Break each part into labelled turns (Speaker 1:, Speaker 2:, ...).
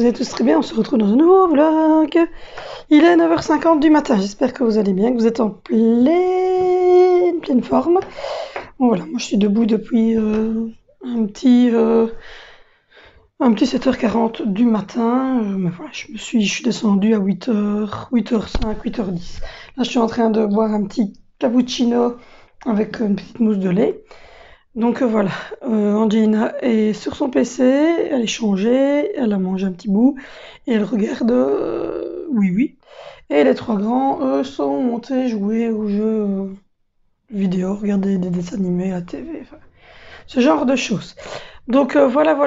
Speaker 1: vous allez tous très bien. On se retrouve dans un nouveau vlog. Il est 9h50 du matin. J'espère que vous allez bien, que vous êtes en pleine forme. Bon, voilà, moi je suis debout depuis un petit 7h40 du matin. Mais voilà, je suis descendue à 8h, 8h05, 8h10. Là, je suis en train de boire un petit cappuccino avec une petite mousse de lait. Donc voilà, Angelina est sur son PC, elle est changée, elle a mangé un petit bout et elle regarde Oui Oui. Et les trois grands, eux, sont montés jouer aux jeux vidéo, regarder des dessins animés à la TV, enfin, ce genre de choses. Donc voilà,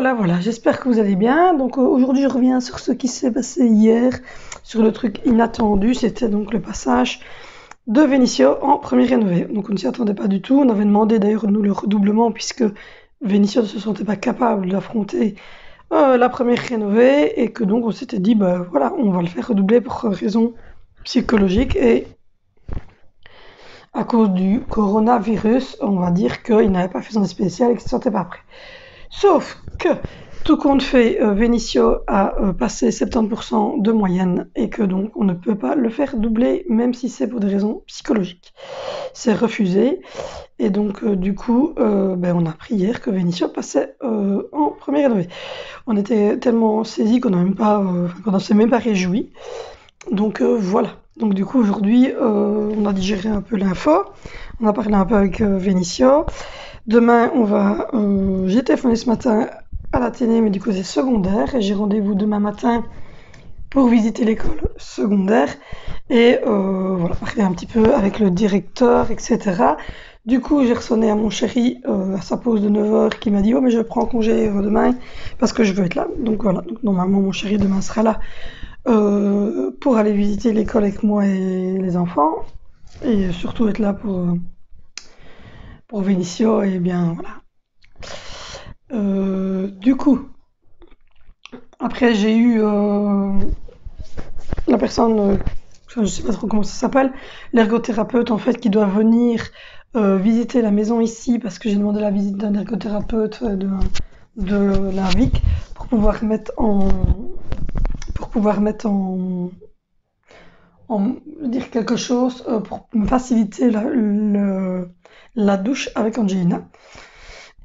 Speaker 1: j'espère que vous allez bien. Donc aujourd'hui je reviens sur ce qui s'est passé hier, sur le truc inattendu, c'était donc le passage de Vénissieux en premier rénové. Donc on ne s'y attendait pas du tout. On avait demandé d'ailleurs nous le redoublement puisque Vénissieux ne se sentait pas capable d'affronter la première rénovée et que donc on s'était dit bah voilà, on va le faire redoubler pour raison psychologique et à cause du coronavirus, on va dire qu'il n'avait pas fait son spécial et qu'il ne se sentait pas prêt. Sauf que tout compte fait, Vénissieux a passé 70% de moyenne et que donc on ne peut pas le faire doubler même si c'est pour des raisons psychologiques. C'est refusé et donc du coup on a appris hier que Vénissieux passait en première rénovée. On était tellement saisis qu'on ne s'est même pas réjoui. Donc voilà. Donc du coup aujourd'hui on a digéré un peu l'info, on a parlé un peu avec Vénissieux. Demain j'ai téléphoné ce matin à la télé mais du coup c'est secondaire et j'ai rendez-vous demain matin pour visiter l'école secondaire et voilà, parler un petit peu avec le directeur, etc. Du coup, j'ai ressonné à mon chéri à sa pause de 9h qui m'a dit « Oh, mais je prends congé demain parce que je veux être là. » Donc voilà, donc, normalement mon chéri demain sera là pour aller visiter l'école avec moi et les enfants et surtout être là pour Vénissieux et bien voilà. Du coup, après j'ai eu la personne, je ne sais pas trop comment ça s'appelle, l'ergothérapeute en fait qui doit venir visiter la maison ici parce que j'ai demandé la visite d'un ergothérapeute de la VIC pour pouvoir mettre dire quelque chose pour me faciliter la douche avec Angelina.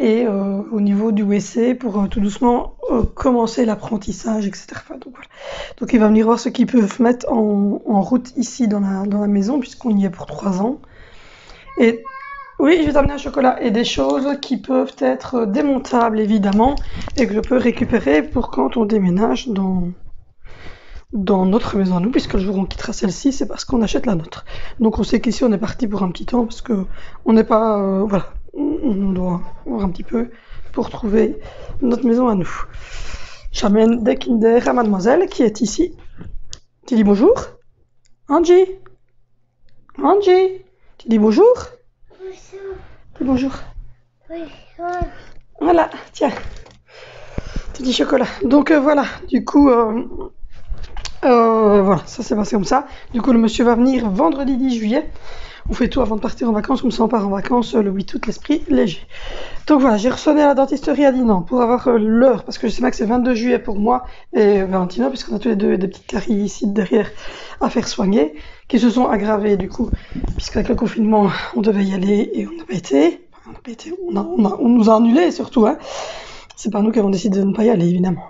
Speaker 1: Et au niveau du WC pour tout doucement commencer l'apprentissage, etc. Enfin, donc, voilà. Donc il va venir voir ce qu'ils peuvent mettre en route ici dans la maison puisqu'on y est pour 3 ans. Et oui, je vais t'amener un chocolat et des choses qui peuvent être démontables évidemment et que je peux récupérer pour quand on déménage dans notre maison à nous, puisque le jour où on quittera celle-ci, c'est parce qu'on achète la nôtre. Donc on sait qu'ici on est parti pour un petit temps, parce que on n'est pas... voilà, on doit voir un petit peu pour trouver notre maison à nous. J'amène des Kinder à mademoiselle qui est ici. Tu dis bonjour? Angie? Angie? Tu dis bonjour?
Speaker 2: Bonjour.
Speaker 1: Dis bonjour.
Speaker 2: Oui,
Speaker 1: Voilà, tiens. Tu dis chocolat. Donc voilà, du coup... voilà, ça s'est passé comme ça. Du coup, le monsieur va venir vendredi 10 juillet. On fait tout avant de partir en vacances, comme ça on part en vacances le 8 août, l'esprit léger. Donc voilà, j'ai ressonné à la dentisterie à Dinan pour avoir l'heure, parce que je sais bien que c'est 22 juillet pour moi et Valentina, puisqu'on a tous les deux des petites caries ici derrière à faire soigner, qui se sont aggravées du coup, puisqu'avec le confinement, on devait y aller et on n'a pas été. On nous a annulé surtout, hein. C'est pas nous qui avons décidé de ne pas y aller, évidemment.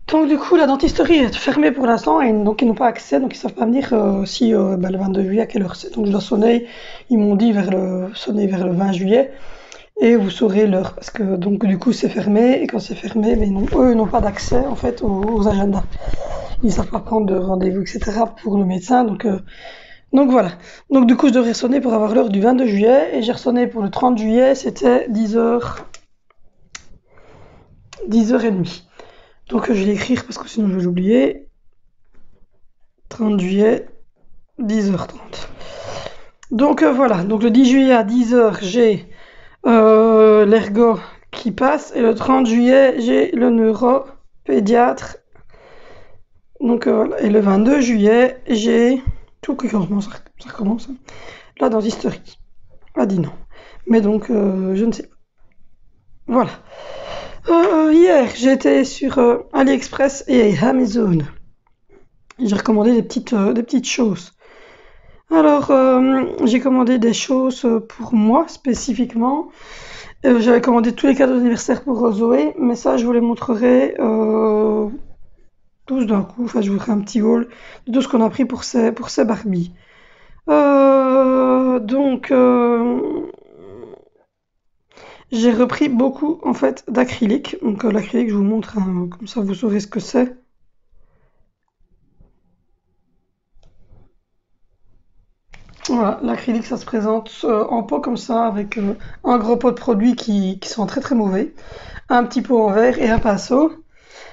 Speaker 1: Donc du coup, la dentisterie est fermée pour l'instant et donc ils n'ont pas accès, donc ils savent pas venir le 22 juillet à quelle heure c'est. Donc je dois sonner, ils m'ont dit sonner vers le 20 juillet et vous saurez l'heure parce que donc du coup c'est fermé et quand c'est fermé, mais non, eux n'ont pas d'accès en fait aux agendas. Ils savent pas prendre de rendez-vous, etc. pour le médecin, donc voilà. Donc du coup je devrais sonner pour avoir l'heure du 22 juillet et j'ai ressonné pour le 30 juillet, c'était 10h30. Donc je vais l'écrire parce que sinon je vais l'oublier. 30 juillet, 10h30. Donc voilà, donc le 10 juillet à 10h, j'ai l'ergo qui passe et le 30 juillet, j'ai le neuropédiatre. Donc voilà, et le 22 juillet, j'ai tout qui commence, ça recommence. La dentisterie. Ah dit non. Mais donc je ne sais pas. Voilà. Hier, j'ai été sur AliExpress et Amazon. J'ai recommandé des petites choses. Alors, j'ai commandé des choses pour moi spécifiquement. J'avais commandé tous les cadeaux d'anniversaire pour Zoé, mais ça, je vous les montrerai tous d'un coup. Enfin, je vous ferai un petit haul de tout ce qu'on a pris pour ces Barbie. Donc, j'ai repris beaucoup en fait d'acrylique. Donc, l'acrylique, je vous montre, hein, comme ça vous saurez ce que c'est. Voilà, l'acrylique, ça se présente en pot comme ça, avec un gros pot de produits qui sont très très mauvais, un petit pot en verre et un pinceau.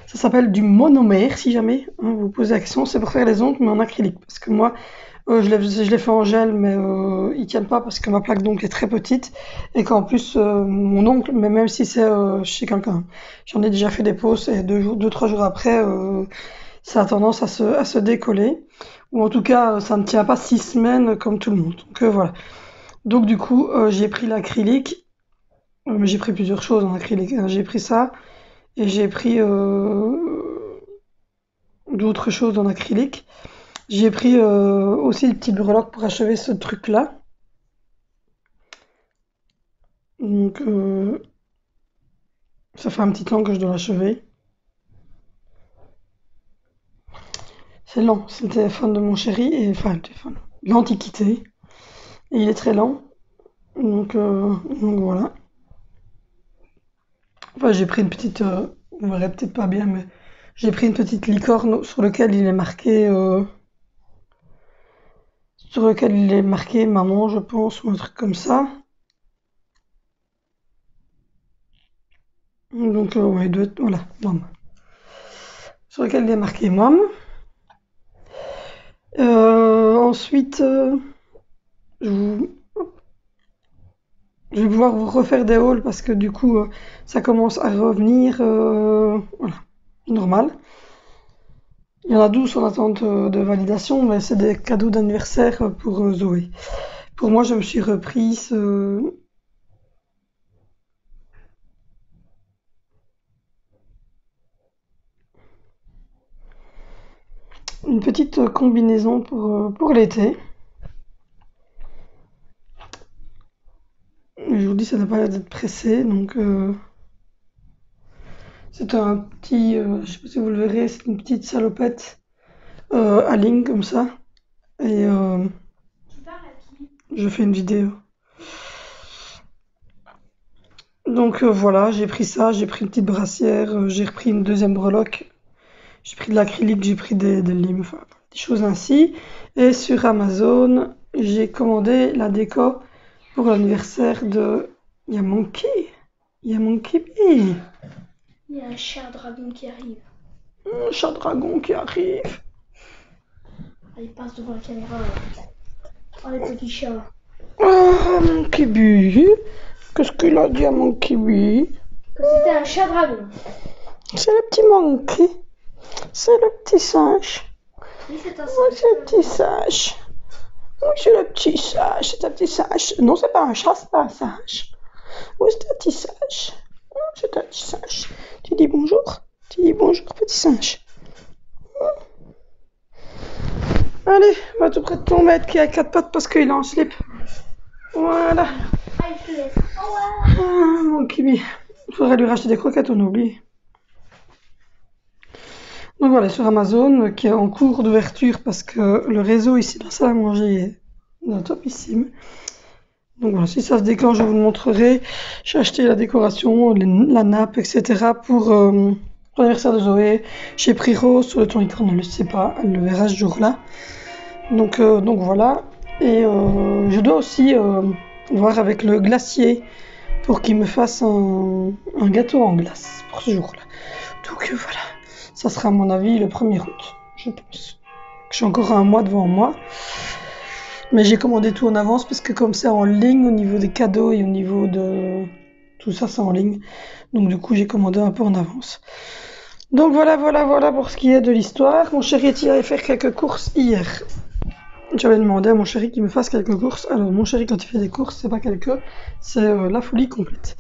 Speaker 1: Ça s'appelle du monomère, si jamais hein, vous posez la question. C'est pour faire les ongles, mais en acrylique. Parce que moi, je l'ai fait en gel, mais ils tiennent pas parce que ma plaque d'ongles est très petite. Et qu'en plus, mon ongle, mais même si c'est chez quelqu'un, j'en ai déjà fait des pauses et 2, 3 jours après, ça a tendance à se décoller. Ou en tout cas, ça ne tient pas 6 semaines comme tout le monde. Donc voilà. Donc du coup, j'ai pris l'acrylique. Mais j'ai pris plusieurs choses en acrylique, hein. J'ai pris ça et j'ai pris d'autres choses en acrylique. J'ai pris aussi des petites breloques pour achever ce truc-là. Donc ça fait un petit temps que je dois l'achever. C'est lent, c'est le téléphone de mon chéri, et enfin le téléphone, l'Antiquité. Et il est très lent. Donc voilà. Enfin, j'ai pris une petite, vous verrez peut-être pas bien, mais j'ai pris une petite licorne sur lequel il est marqué maman, je pense, ou un truc comme ça. Donc ouais, il doit être, voilà, maman. Sur lequel il est marqué mom. Ensuite, je, vous- je vais pouvoir vous refaire des hauls parce que du coup, ça commence à revenir, voilà, normal. Il y en a 12 en attente de validation, mais c'est des cadeaux d'anniversaire pour Zoé. Pour moi, je me suis reprise une petite combinaison pour l'été. Je vous dis, ça n'a pas l'air d'être pressé, donc c'est un petit, je sais pas si vous le verrez, c'est une petite salopette à ligne comme ça. Et je fais une vidéo. Donc voilà, j'ai pris ça, j'ai pris une petite brassière, j'ai repris une deuxième breloque, j'ai pris de l'acrylique, j'ai pris des limes, enfin des choses ainsi. Et sur Amazon, j'ai commandé la déco pour l'anniversaire de Yamonkey. Yamonkey Bee.
Speaker 2: Il y a un chat dragon qui arrive.
Speaker 1: Un chat dragon qui arrive.
Speaker 2: Ah, il passe devant la caméra. Oh, les petits chats.
Speaker 1: Ah, mon kiwi. Qu'est-ce qu'il a dit à mon kiwi?
Speaker 2: Que c'était un chat dragon.
Speaker 1: C'est le petit monkey. C'est le petit singe.
Speaker 2: Oui, c'est un
Speaker 1: Oui, c'est le petit singe. Oui, c'est le petit singe. C'est un petit singe. Non, c'est pas un chat, c'est pas un singe. Oui, c'est un petit singe. Non, c'est un petit singe. Tu dis bonjour? Tu dis bonjour, petit singe. Allez, va tout près de ton maître qui a 4 pattes parce qu'il est en slip. Voilà.
Speaker 2: Ah, il se lève. Oh, ouais.
Speaker 1: Ah, mon kiwi. Il faudrait lui racheter des croquettes, on oublie. Donc voilà, sur Amazon, qui est en cours d'ouverture parce que le réseau ici de la salle à manger est topissime. Donc voilà, si ça se déclenche, je vous le montrerai. J'ai acheté la décoration, la nappe, etc. pour l'anniversaire de Zoé. J'ai pris Rose sur le ton licorne, elle ne le sait pas, elle le verra ce jour-là. Donc voilà. Et je dois aussi voir avec le glacier pour qu'il me fasse un gâteau en glace pour ce jour-là. Donc voilà, ça sera à mon avis le 1er août, je pense. J'ai encore un mois devant moi. Mais j'ai commandé tout en avance parce que comme c'est en ligne au niveau des cadeaux et au niveau de tout ça, c'est en ligne. Donc du coup, j'ai commandé un peu en avance. Donc voilà pour ce qui est de l'histoire. Mon chéri est allé faire quelques courses hier. J'avais demandé à mon chéri qu'il me fasse quelques courses. Alors mon chéri, quand il fait des courses, c'est pas quelques, c'est la folie complète.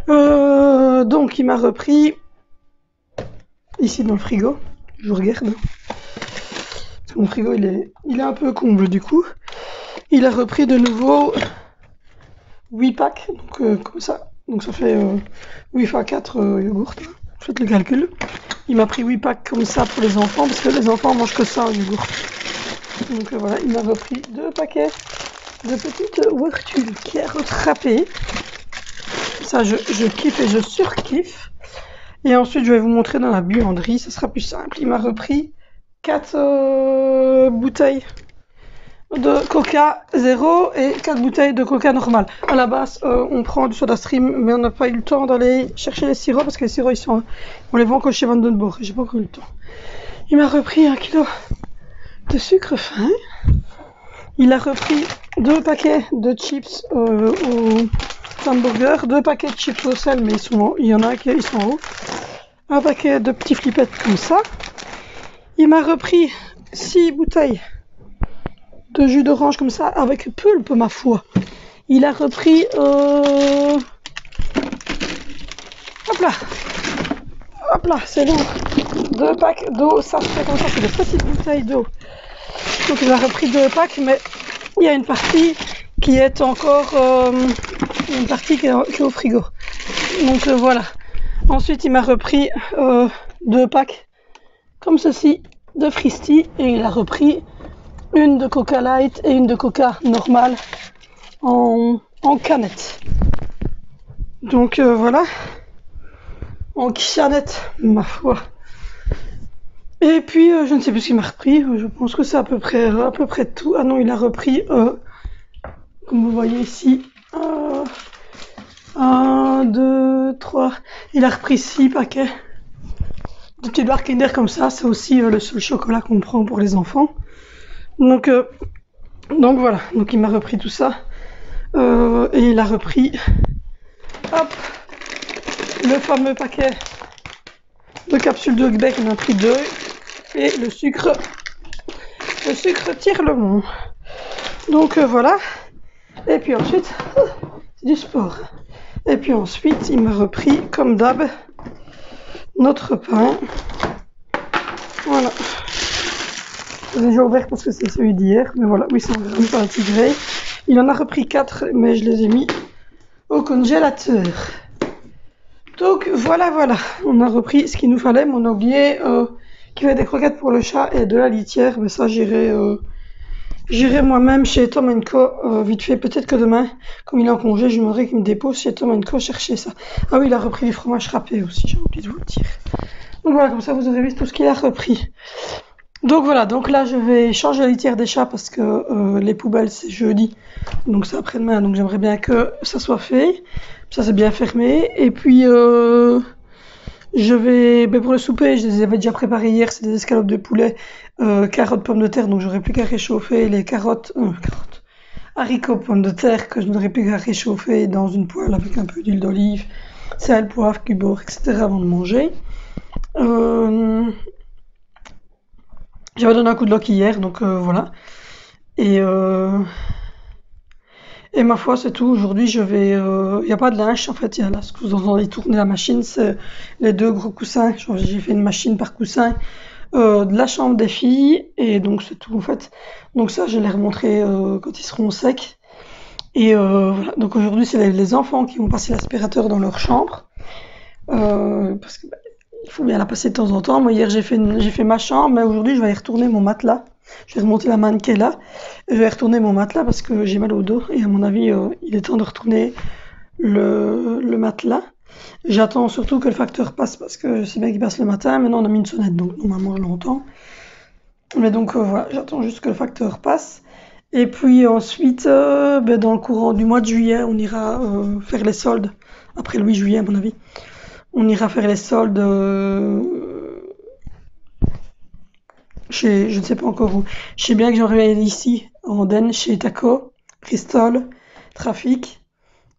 Speaker 1: Donc il m'a repris ici dans le frigo. Je vous regarde. Parce que mon frigo il est un peu comble du coup. Il a repris de nouveau 8 packs, donc comme ça. Donc ça fait 8 fois 4 yogourts. Faites le calcul. Il m'a pris 8 packs comme ça pour les enfants, parce que les enfants mangent que ça en yogourt. Donc voilà, il m'a repris 2 paquets de petites Wurtul carottes râpées. Ça, je kiffe et je surkiffe. Et ensuite, je vais vous montrer dans la buanderie, ça sera plus simple. Il m'a repris 4 bouteilles de Coca zéro et 4 bouteilles de Coca normal. À la base, on prend du soda stream, mais on n'a pas eu le temps d'aller chercher les sirops parce que les sirops, on les vend que chez Vandenborg. J'ai pas encore eu le temps. Il m'a repris 1 kilo de sucre fin. Il a repris 2 paquets de chips au hamburger, 2 paquets de chips au sel, mais il y en a qui sont en haut. Un paquet de petits flippettes comme ça. Il m'a repris 6 bouteilles de jus d'orange comme ça, avec pulpe, ma foi. Il a repris... Hop là. Hop là, c'est long. 2 packs d'eau, ça se fait comme ça, c'est des petites bouteilles d'eau. Donc il a repris 2 packs, mais il y a une partie qui est encore... une partie qui est au frigo. Donc voilà. Ensuite, il m'a repris 2 packs comme ceci de Fristy et il a repris une de Coca Light et une de Coca normale en canette. Donc voilà, en canette, ma foi. Et puis je ne sais plus ce qu'il m'a repris. Je pense que c'est à peu près tout. Ah non, il a repris, comme vous voyez ici, 1, 2, 3. Il a repris 6 paquets de petites barres Kinder comme ça. C'est aussi le seul chocolat qu'on prend pour les enfants. Donc voilà, donc il m'a repris tout ça. Et il a repris, hop, le fameux paquet de capsules de bec, il en a pris 2. Et le sucre tire le monde. Donc voilà. Et puis ensuite, c'est du sport. Et puis ensuite, il m'a repris, comme d'hab, notre pain. Voilà. J'ai déjà ouvert parce que c'est celui d'hier. Mais voilà, 800 grammes pain tigré. Il en a repris 4, mais je les ai mis au congélateur. Donc voilà. On a repris ce qu'il nous fallait. Mais on a oublié qu'il y avait des croquettes pour le chat et de la litière. Mais ça, j'irai moi-même chez Tom & Co. Vite fait. Peut-être que demain, comme il est en congé, je lui demanderai qu'il me dépose chez Tom & Co. chercher ça. Ah oui, il a repris du fromage râpé aussi. J'ai oublié de vous le dire. Donc voilà, comme ça, vous aurez vu tout ce qu'il a repris. Donc voilà, donc là je vais changer la litière des chats parce que les poubelles c'est jeudi, donc c'est après-demain, donc j'aimerais bien que ça soit fait. Ça c'est bien fermé. Et puis je vais, pour le souper, je les avais déjà préparés hier, c'est des escalopes de poulet, carottes, pommes de terre, donc j'aurai plus qu'à réchauffer les haricots, pommes de terre que je n'aurai plus qu'à réchauffer dans une poêle avec un peu d'huile d'olive, sel, poivre, cubeur, etc. avant de manger. J'avais donné un coup de lock hier, donc voilà. Et ma foi, c'est tout. Aujourd'hui, je vais... Il n'y a pas de linge, en fait. Il y a là, ce que vous entendez tourner la machine, c'est les 2 gros coussins. J'ai fait une machine par coussin de la chambre des filles. Et donc, c'est tout, en fait. Donc ça, je les remontrer quand ils seront secs. Et voilà. Donc aujourd'hui, c'est les enfants qui vont passer l'aspirateur dans leur chambre. Parce que... il faut bien la passer de temps en temps. Moi, hier, j'ai fait ma chambre, mais aujourd'hui, je vais y retourner mon matelas. Je vais remonter la manne qui est là. Et je vais retourner mon matelas parce que j'ai mal au dos. Et à mon avis, il est temps de retourner le matelas. J'attends surtout que le facteur passe parce que je sais bien qu'il passe le matin. Maintenant, on a mis une sonnette, donc normalement, longtemps. Mais donc, voilà, j'attends juste que le facteur passe. Et puis ensuite, dans le courant du mois de juillet, on ira faire les soldes. Après le 8 juillet, à mon avis. On ira faire les soldes chez, je ne sais pas encore où. Je sais bien que j'aurais aller ici, en Den, chez Taco, Bristol, Trafic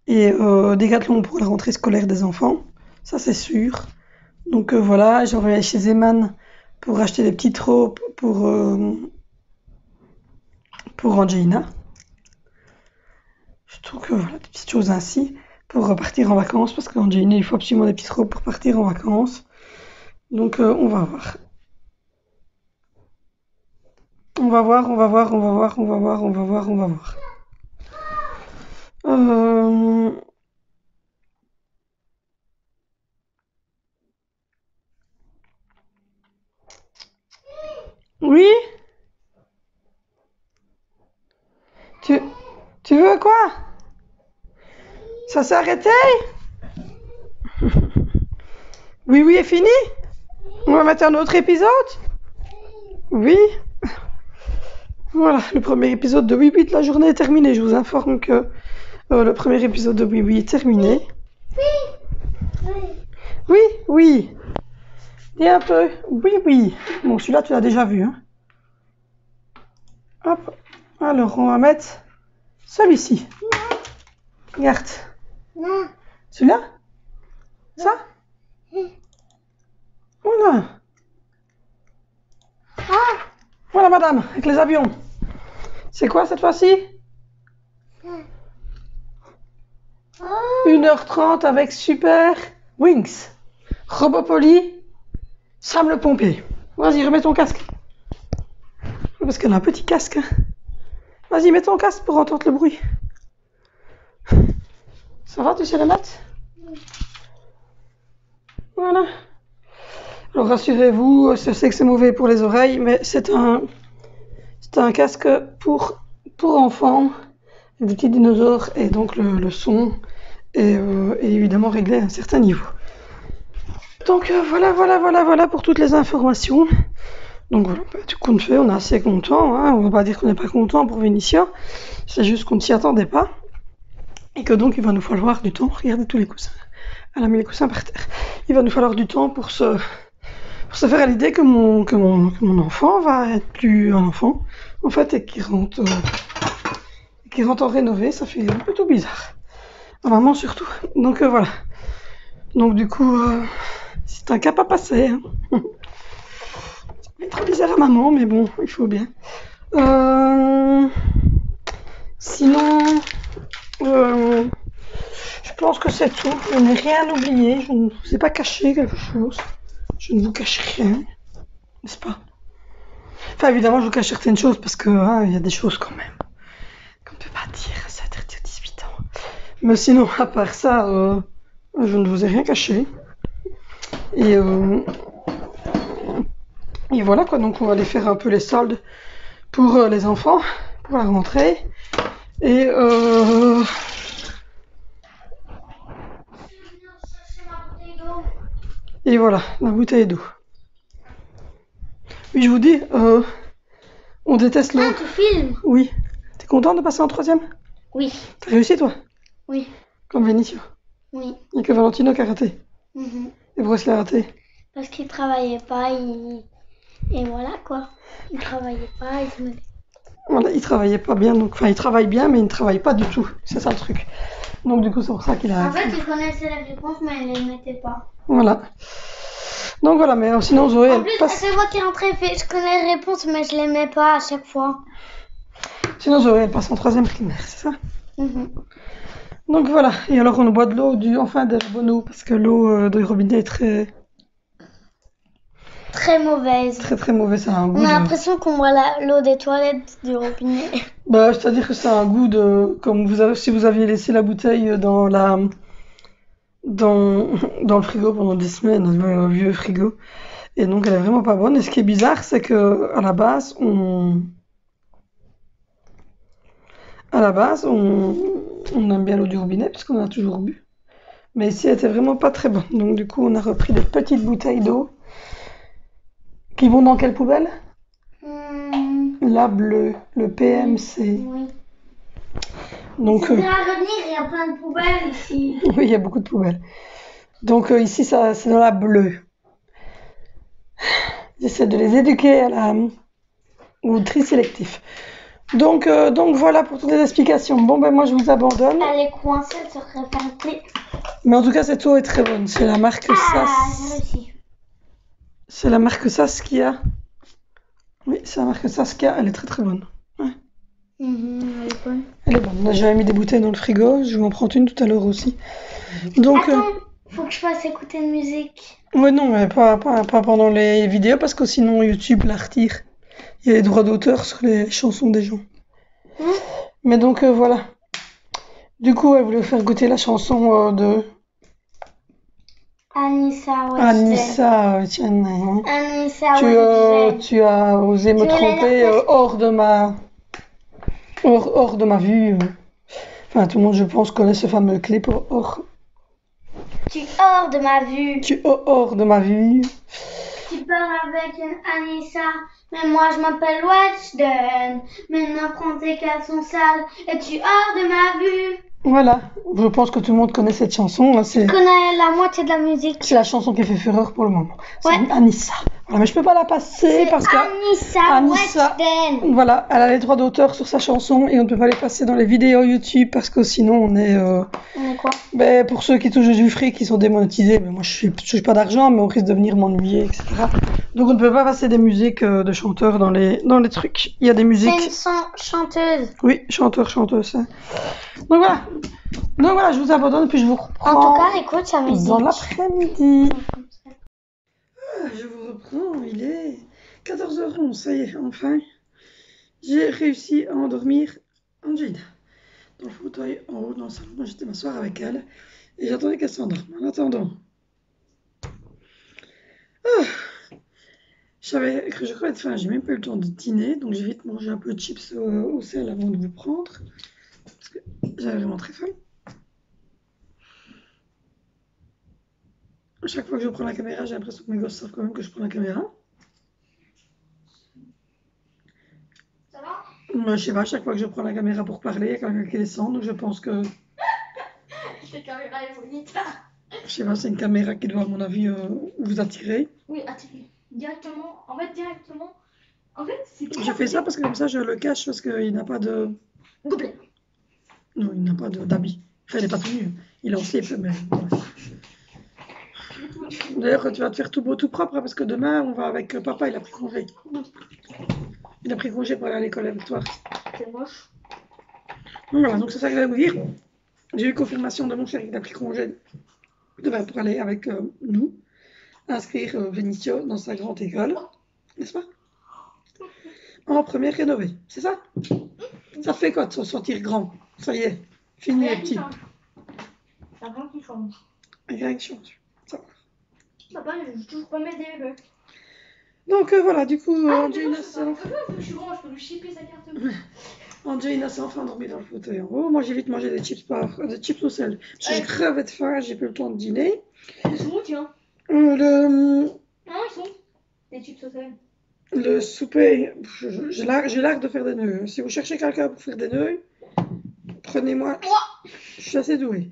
Speaker 1: et Decathlon pour la rentrée scolaire des enfants. Ça, c'est sûr. Donc voilà, j'aurais aller chez Zeman pour acheter des petites robes pour Angelina. Je trouve que voilà, des petites choses ainsi. pour repartir en vacances, parce qu'en Jenny, il faut absolument des petites robes pour partir en vacances. Donc on va voir. On va voir, on va voir, on va voir, on va voir, on va voir, on va voir. Euh, Oui? Tu, tu veux quoi? Ça s'est arrêté? Oui, oui, est fini? On va mettre un autre épisode? Oui. Voilà, le premier épisode de Oui Oui de la journée est terminé. Je vous informe que le premier épisode de Oui Oui est terminé. Oui, oui. Dis un peu. Oui, oui. Bon, celui-là, tu l'as déjà vu. Hein. Hop. Alors, on va mettre celui-ci. Regarde.
Speaker 2: Non.
Speaker 1: Celui-là? Ça? Voilà.
Speaker 2: Ah.
Speaker 1: Voilà, madame, avec les avions. C'est quoi cette fois-ci? 1h30 avec Super Wings. Robopoly, Sam le pompier. Vas-y, remets ton casque. Parce qu'elle a un petit casque. Hein. Vas-y, mets ton casque pour entendre le bruit. Ça va, tu sais le mettre? Voilà. Alors rassurez-vous, je sais que c'est mauvais pour les oreilles, mais c'est un casque pour enfants, avec des petits dinosaures, et donc le son est évidemment réglé à un certain niveau. Donc voilà pour toutes les informations. Donc voilà, du coup on est assez content, hein. On va pas dire qu'on n'est pas content pour Vénitia, c'est juste qu'on ne s'y attendait pas, et que donc il va nous falloir du temps. Regardez tous les coussins, elle a mis les coussins par terre. Il va nous falloir du temps pour se faire à l'idée que mon enfant va être plus un enfant, en fait, et qu'il rentre en rénové. Ça fait plutôt bizarre. À maman surtout. Donc voilà. Donc du coup, c'est un cap à passer. Hein. Ça va être bizarre à maman, mais bon, il faut bien. Sinon, je pense que c'est tout. Je n'ai rien oublié. Je ne vous ai pas caché quelque chose. Je ne vous cache rien, n'est-ce pas? Enfin, évidemment, je vous cache certaines choses parce que y a des choses quand même qu'on ne peut pas dire, c'est interdit aux 18 ans. Mais sinon, à part ça, je ne vous ai rien caché. Et voilà quoi, donc on va aller faire un peu les soldes pour les enfants, pour la rentrée. Et voilà, la bouteille d'eau. Oui, je vous dis, on déteste l'eau.
Speaker 2: Ah, tu filmes?
Speaker 1: Oui. T'es content de passer en 3e?
Speaker 2: Oui.
Speaker 1: T'as réussi, toi?
Speaker 2: Oui.
Speaker 1: Comme Vénitia.
Speaker 2: Oui.
Speaker 1: Et que Valentino qui a raté.
Speaker 2: Mhm.
Speaker 1: Et pourquoi il a raté?
Speaker 2: Parce qu'il travaillait pas, et voilà quoi. Il travaillait pas, il se mettait.
Speaker 1: Voilà, il travaillait pas bien, donc enfin il travaille bien, mais il ne travaille pas du tout. C'est ça le truc. Donc du coup, c'est pour ça qu'il a.
Speaker 2: En fait, il connaissait les réponses, mais il les mettait pas.
Speaker 1: Voilà. Donc voilà, mais sinon Zoé,
Speaker 2: En plus, c'est moi qui rentrais, je connais les réponses, mais je les mets pas à chaque fois.
Speaker 1: Sinon Zoé, elle passe en 3e primaire, c'est ça?
Speaker 2: Mhm.
Speaker 1: Donc voilà. Et alors on boit de l'eau de la bonne eau, parce que l'eau du robinet est très
Speaker 2: mauvaise.
Speaker 1: très mauvaise. Ça a un goût.
Speaker 2: On a l'impression qu'on boit l'eau des toilettes du robinet.
Speaker 1: Bah, c'est-à-dire que ça a un goût de comme si vous aviez laissé la bouteille dans le frigo pendant des semaines, dans un vieux frigo. Et donc elle est vraiment pas bonne. Et ce qui est bizarre, c'est que à la base, on aime bien l'eau du robinet parce qu'on en a toujours bu. Mais ici, elle était vraiment pas très bonne. Donc du coup, on a repris des petites bouteilles d'eau qui vont dans quelle poubelle? La bleue, le PMC.
Speaker 2: Oui.
Speaker 1: Donc
Speaker 2: C'est à revenir, il y a plein de poubelles ici.
Speaker 1: oui, il y a beaucoup de poubelles. Donc ici, ça, c'est dans la bleue. J'essaie de les éduquer au tri sélectif. Donc voilà pour toutes les explications. Bon, ben moi, je vous abandonne.
Speaker 2: Elle est coincée, elle serait fermée.
Speaker 1: Mais en tout cas, cette eau est très bonne. C'est la marque
Speaker 2: Ah,
Speaker 1: Sas.
Speaker 2: j'ai réussi.
Speaker 1: C'est la marque Saskia. Oui, c'est la marque Saskia. Elle est très très bonne. Ouais.
Speaker 2: Elle est bonne.
Speaker 1: Elle est bonne. J'avais mis des bouteilles dans le frigo. Je vais en prendre une tout à l'heure aussi. Donc,
Speaker 2: Attends, faut que je fasse écouter une musique.
Speaker 1: ouais, non, mais pas pendant les vidéos parce que sinon YouTube la retire. Il y a les droits d'auteur sur les chansons des gens. Mais donc, voilà. Du coup, elle voulait faire goûter la chanson de
Speaker 2: Anissa Weston.
Speaker 1: Anissa. Tiens, hein.
Speaker 2: Anissa Weston.
Speaker 1: Tu as osé me
Speaker 2: Tu voulais la
Speaker 1: tromper
Speaker 2: faire-
Speaker 1: hors de ma vue. Enfin, tout le monde, je pense, connaît ce fameux clip
Speaker 2: Tu es hors de ma vue.
Speaker 1: hors de ma vue.
Speaker 2: Tu parles avec une Anissa, mais moi je m'appelle Weston. Maintenant prends tes caleçons sales et tu es hors de ma vue.
Speaker 1: Voilà, je pense que tout le monde connaît cette chanson. Hein,
Speaker 2: Je connais la moitié de la musique.
Speaker 1: c'est la chanson qui fait fureur pour le moment. C'est
Speaker 2: Ouais.
Speaker 1: Anissa. Voilà, mais je peux pas la passer parce que
Speaker 2: Anissa Weston.
Speaker 1: voilà, elle a les droits d'auteur sur sa chanson et on ne peut pas les passer dans les vidéos YouTube parce que sinon on est
Speaker 2: On est quoi?
Speaker 1: ben, pour ceux qui touchent du fric, qui sont démonétisés, mais moi je touche pas d'argent, mais on risque de venir m'ennuyer, etc. Donc on ne peut pas passer des musiques de chanteurs dans les trucs. Il y a des musiques.
Speaker 2: C'est une chanteuse.
Speaker 1: Oui, chanteur, chanteuse. Hein. Donc voilà, je vous abandonne puis je vous reprends.
Speaker 2: En tout cas, écoute sa musique.
Speaker 1: Dans l'après-midi. Je vous reprends, il est 14h11, ça y est, enfin. J'ai réussi à endormir Angela dans le fauteuil en haut dans le salon. Moi, j'étais m'asseoir avec elle et j'attendais qu'elle s'endorme. En attendant, j'avais cru je crevais de faim, j'ai même pas eu le temps de dîner, donc j'ai vite mangé un peu de chips au sel avant de vous prendre parce que j'avais vraiment très faim. À chaque fois que je prends la caméra, j'ai l'impression que mes gosses savent quand même que je prends la caméra.
Speaker 2: Ça va?
Speaker 1: Moi, je sais pas, à chaque fois que je prends la caméra pour parler, il y a quelqu'un qui descend, donc je pense que,
Speaker 2: Cette caméra est bonite.
Speaker 1: je sais pas, c'est une caméra qui doit, à mon avis, vous attirer.
Speaker 2: Oui, attirez. Directement. En fait, directement. En fait, c'est
Speaker 1: Je fais ça parce que comme ça, je le cache parce qu'il n'a pas de...
Speaker 2: gobelet.
Speaker 1: Non, il n'a pas d'habit. Enfin, il n'est pas tout nu. Il est en slip, mais... voilà. D'ailleurs, tu vas te faire tout beau, tout propre, hein, parce que demain, on va avec papa, il a pris congé. Il a pris congé pour aller à l'école avec toi.
Speaker 2: C'est moche.
Speaker 1: Donc voilà, donc c'est ça que je vais vous dire. J'ai eu confirmation de mon chéri qu'il a pris congé demain pour aller avec nous, inscrire Vinicio dans sa grande école, n'est-ce pas? En première rénovée, c'est ça? Ça fait quoi de se sentir grand? Ça y est, fini les petits.
Speaker 2: C'est rien qui change.
Speaker 1: Rien qui change. Ça va.
Speaker 2: Papa, je touche pas mes bébés.
Speaker 1: Donc voilà, du coup, Angelina
Speaker 2: Je suis grand, je peux lui chipper sa carte.
Speaker 1: Angelina s'est enfin endormie dans le fauteuil en haut. Moi, j'ai vite mangé des chips au sel. Je crevais de faim, j'ai plus le temps de dîner.
Speaker 2: Ils sont où, tiens?
Speaker 1: Le,
Speaker 2: Non, ils sont où? Les chips au sel.
Speaker 1: le souper, j'ai l'art de faire des nœuds. Si vous cherchez quelqu'un pour faire des nœuds, prenez-moi. Je suis assez douée.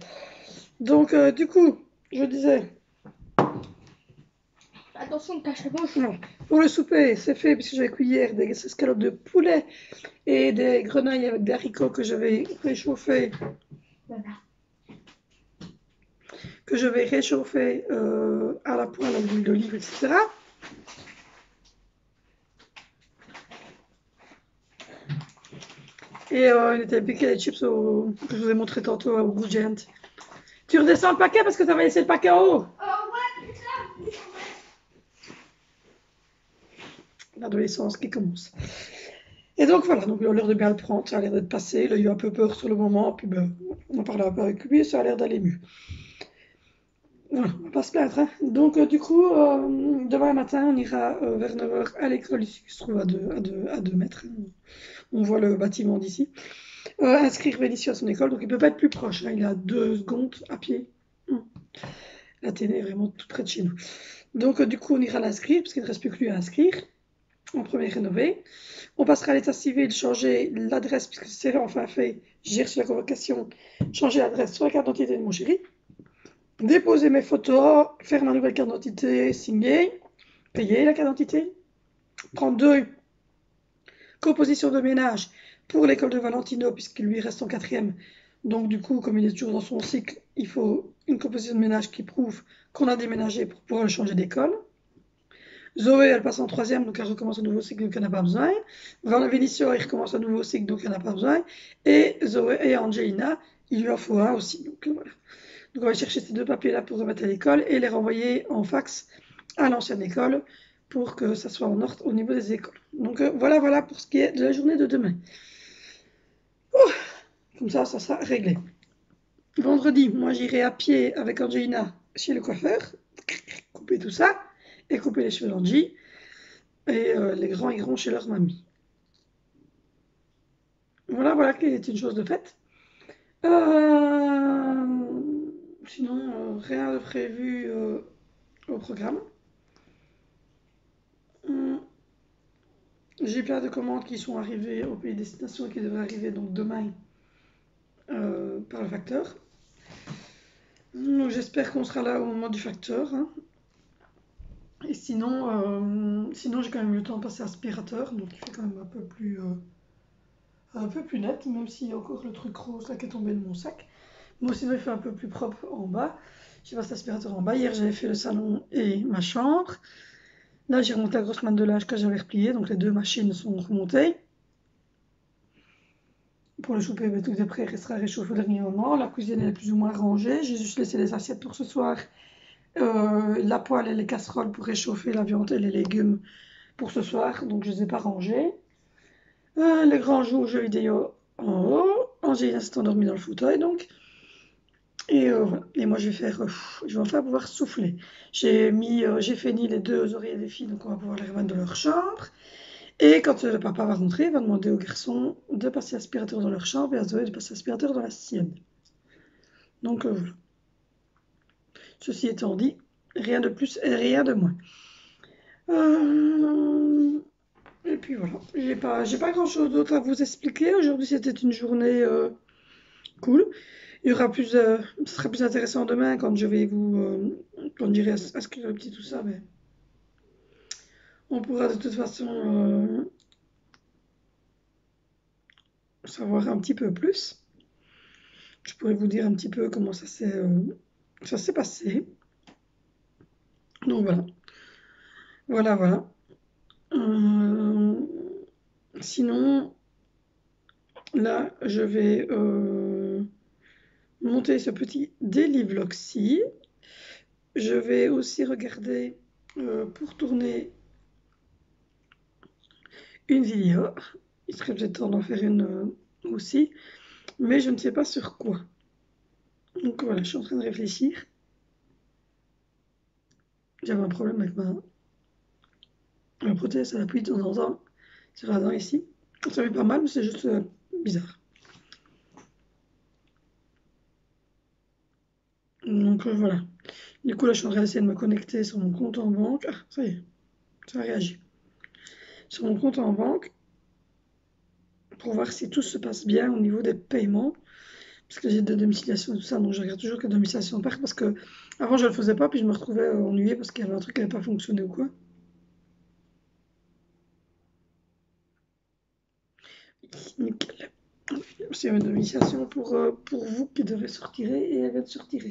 Speaker 1: Donc, du coup, je disais,
Speaker 2: Attention, cache la bouche.
Speaker 1: non. Pour le souper, c'est fait puisque j'avais cuit hier des escalopes de poulet et des grenailles avec des haricots que je vais réchauffer.
Speaker 2: Voilà.
Speaker 1: Que je vais réchauffer à la poêle avec de l'huile d'olive, etc. Et il était piqué les chips que je vous ai montré tantôt au goût Giant. Tu redescends le paquet parce que tu avais laissé le paquet en haut.
Speaker 2: Ouais, putain.
Speaker 1: L'adolescence qui commence. Et donc voilà, donc l'heure de bien le prendre, ça a l'air d'être passé. Il a eu un peu peur sur le moment, puis ben, on a parlé un peu avec lui et ça a l'air d'aller mieux. Voilà, on va pas se plaindre. Hein. Donc du coup, demain matin, on ira vers 9h à l'école ici, qui se trouve à 2 mètres. On voit le bâtiment d'ici. Inscrire Vénissieux à son école, donc il peut pas être plus proche. Hein, il est à 2 secondes à pied. La télé est vraiment tout près de chez nous. Donc du coup, on ira l'inscrire, parce qu'il ne reste plus que lui à inscrire. En première rénovée. On passera à l'état civil, changer l'adresse, puisque c'est enfin fait, j'ai reçu la convocation, changer l'adresse sur la carte d'identité de mon chéri, déposer mes photos, faire ma nouvelle carte d'identité, signer, payer la carte d'identité, prendre 2 compositions de ménage pour l'école de Valentino, puisqu'il lui reste en 4e. Donc du coup, comme il est toujours dans son cycle, il faut une composition de ménage qui prouve qu'on a déménagé pour pouvoir le changer d'école. Zoé, elle passe en troisième, donc elle recommence un nouveau cycle, donc elle n'a pas besoin. Vinicio, il recommence un nouveau cycle, donc elle n'a pas besoin. Et Zoé et Angelina, il lui en faut un aussi. Donc voilà. Donc on va chercher ces deux papiers-là pour remettre à l'école et les renvoyer en fax à l'ancienne école pour que ça soit en ordre au niveau des écoles. Donc voilà, voilà pour ce qui est de la journée de demain. Comme ça sera réglé. Vendredi, moi j'irai à pied avec Angelina chez le coiffeur, couper tout ça, et couper les cheveux d'Angie. Et les grands iront chez leur mamie. Voilà, voilà qui est une chose de faite. Sinon, rien de prévu au programme. J'ai plein de commandes qui sont arrivées au pays destination et qui devraient arriver donc demain par le facteur. Donc j'espère qu'on sera là au moment du facteur. Hein. Et sinon, j'ai quand même eu le temps de passer aspirateur, donc il fait quand même un peu plus net, même s'il y a encore le truc rose là qui est tombé de mon sac. Moi sinon il fait un peu plus propre en bas. J'ai passé l'aspirateur en bas. Hier j'avais fait le salon et ma chambre. Là j'ai remonté la grosse manne de linge que j'avais repliée, donc les deux machines sont remontées. Pour le souper, tout est prêt, il restera réchauffé au dernier moment. La cuisine est plus ou moins rangée. J'ai juste laissé les assiettes pour ce soir. La poêle et les casseroles pour réchauffer la viande et les légumes pour ce soir, donc je ne les ai pas rangés. Les grands jouent aux jeux vidéo en haut. Angélina s'est endormie dans le fauteuil, donc. Et voilà. Et moi, je vais enfin pouvoir souffler. J'ai fini les deux oreillers des filles, donc on va pouvoir les remettre dans leur chambre. Et quand le papa va rentrer, il va demander aux garçons de passer l'aspirateur dans leur chambre et à Zoé de passer l'aspirateur dans la sienne. Donc voilà. Ceci étant dit, rien de plus et rien de moins. Et puis voilà, j'ai pas grand chose d'autre à vous expliquer. Aujourd'hui, c'était une journée cool. Il y aura ce sera plus intéressant demain quand je vais quand je dirai à ce que le petit tout ça, mais on pourra de toute façon savoir un petit peu plus. Je pourrais vous dire un petit peu comment ça s'est passé. Donc voilà. Voilà, voilà. Sinon, là, je vais monter ce petit daily vlog-ci. Je vais aussi regarder pour tourner une vidéo. Il serait peut-être temps d'en faire une aussi, mais je ne sais pas sur quoi. Donc voilà, je suis en train de réfléchir. J'avais un problème avec ma prothèse, elle appuie de temps en temps sur la dent ici. Ça fait pas mal, mais c'est juste bizarre. Donc voilà. Du coup, là, je suis en train d'essayer de me connecter sur mon compte en banque. Ah, ça y est, ça réagit. Sur mon compte en banque, pour voir si tout se passe bien au niveau des paiements. Parce que j'ai des domiciliations et tout ça, donc je regarde toujours que domiciliation part. Parce que avant, je ne le faisais pas, puis je me retrouvais ennuyée parce qu'il y avait un truc qui n'avait pas fonctionné ou quoi. Nickel. C'est une domiciliation pour vous qui devrait sortir et elle vient de sortir.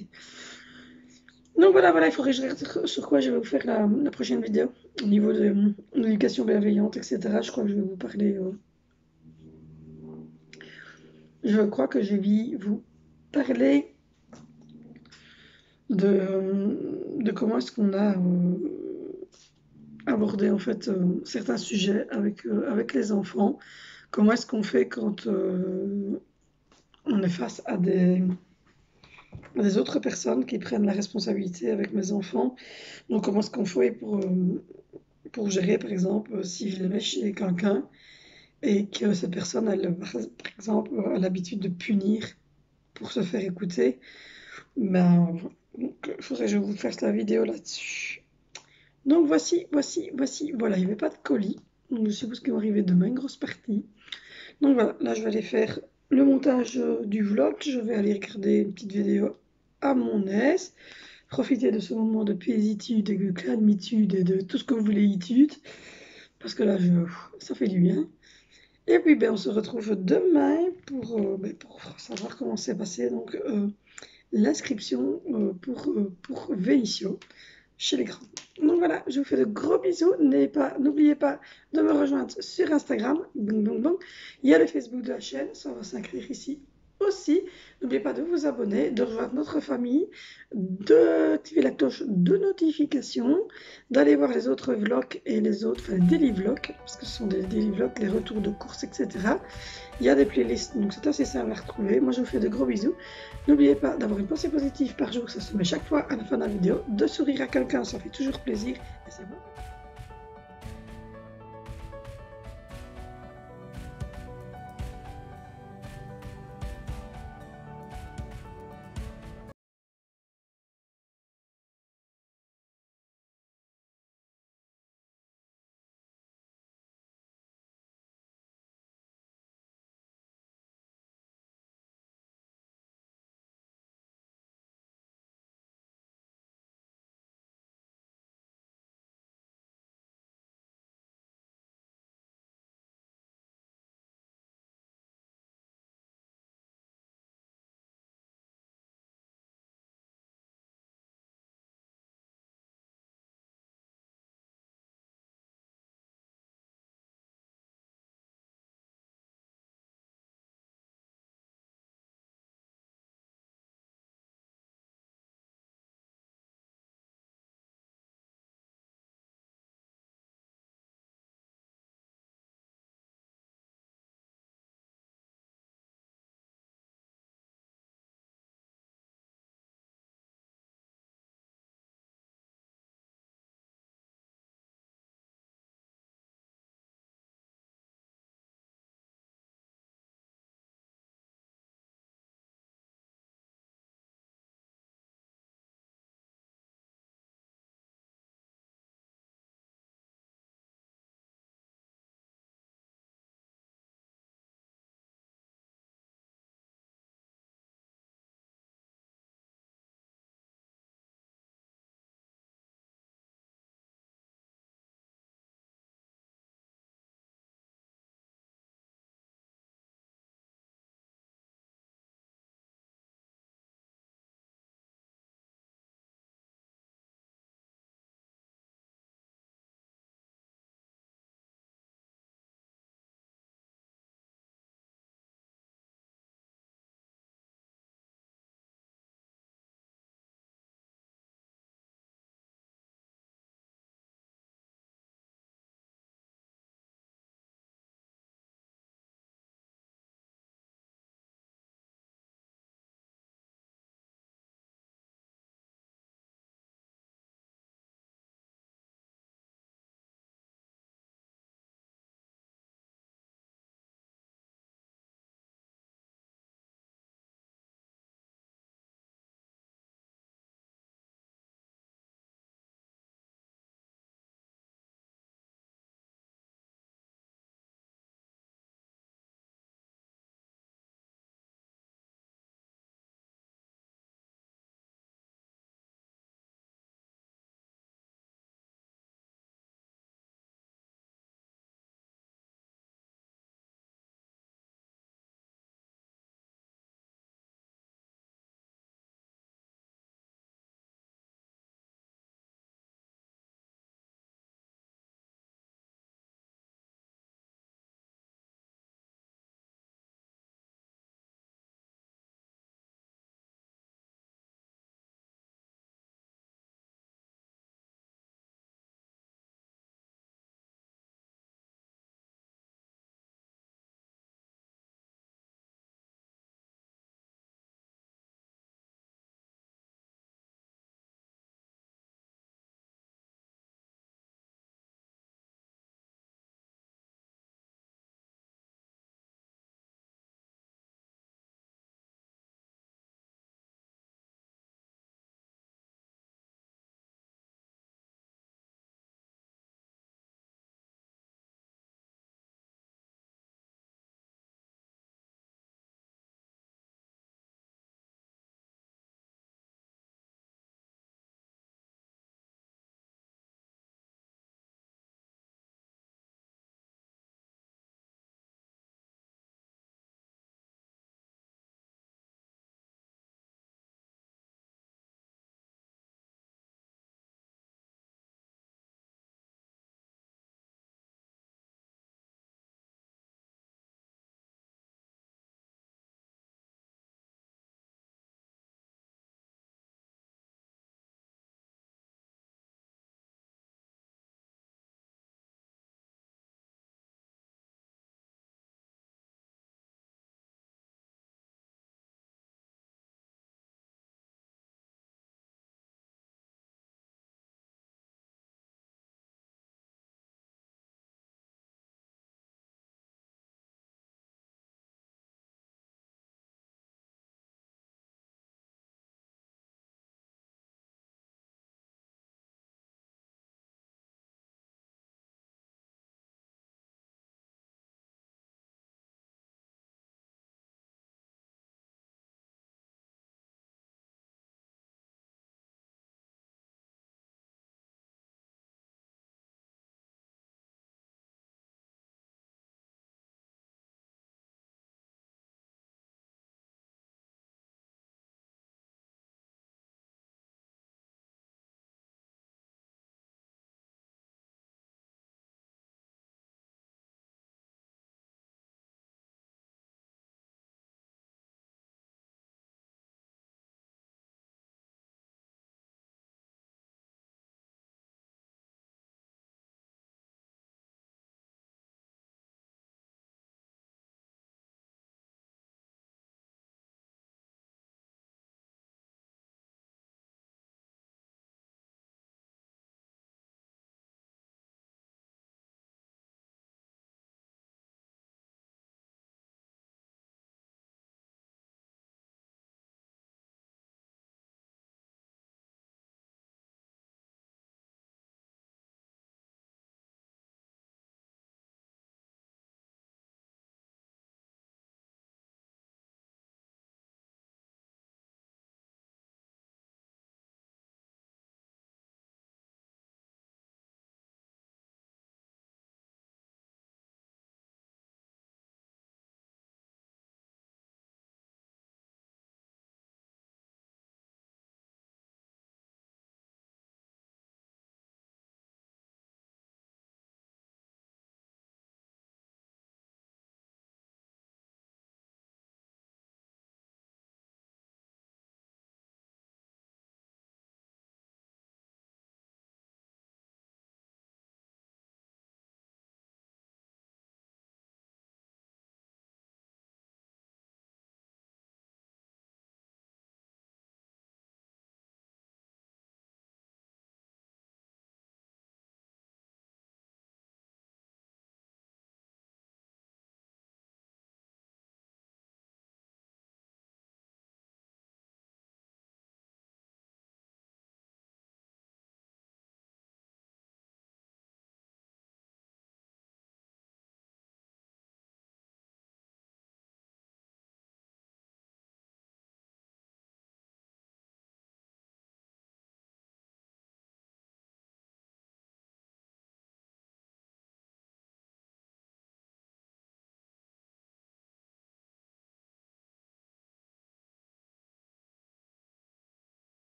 Speaker 1: Donc voilà, voilà, il faudrait que je regarde sur quoi je vais vous faire la prochaine vidéo. Au niveau de l'éducation bienveillante, etc. Je crois que je vais vous parler. Je crois que je vais vous parler de comment est-ce qu'on a abordé en fait certains sujets avec les enfants. Comment est-ce qu'on fait quand on est face à des autres personnes qui prennent la responsabilité avec mes enfants. Donc comment est-ce qu'on fait pour gérer, par exemple, si je les mets chez quelqu'un et que cette personne, elle, par exemple, a l'habitude de punir pour se faire écouter. Ben, donc, il faudrait que je vous fasse la vidéo là-dessus. Donc voici, voilà, il n'y avait pas de colis. Donc je suppose qu'ils vont arriver demain, une grosse partie. Donc voilà, là je vais aller faire le montage du vlog. Je vais aller regarder une petite vidéo à mon aise. Profiter de ce moment de paisitude, de calmitude et de tout ce que vous voulez étude. Parce que là, ça fait du bien. Et puis, ben, on se retrouve demain pour savoir comment s'est passé donc l'inscription pour Vénissieux. chez les grands. Donc voilà, je vous fais de gros bisous. N'oubliez pas de me rejoindre sur Instagram. Boum, boum, boum. Il y a le Facebook de la chaîne, ça va s'inscrire ici aussi. N'oubliez pas de vous abonner, de rejoindre notre famille, d'activer la cloche de notification, d'aller voir les autres vlogs et les autres, enfin daily vlogs, parce que ce sont des daily vlogs, les retours de courses, etc. Il y a des playlists, donc c'est assez simple à retrouver. Moi, je vous fais de gros bisous. N'oubliez pas d'avoir une pensée positive par jour, ça se met chaque fois à la fin de la vidéo. De sourire à quelqu'un, ça fait toujours plaisir. Et c'est bon.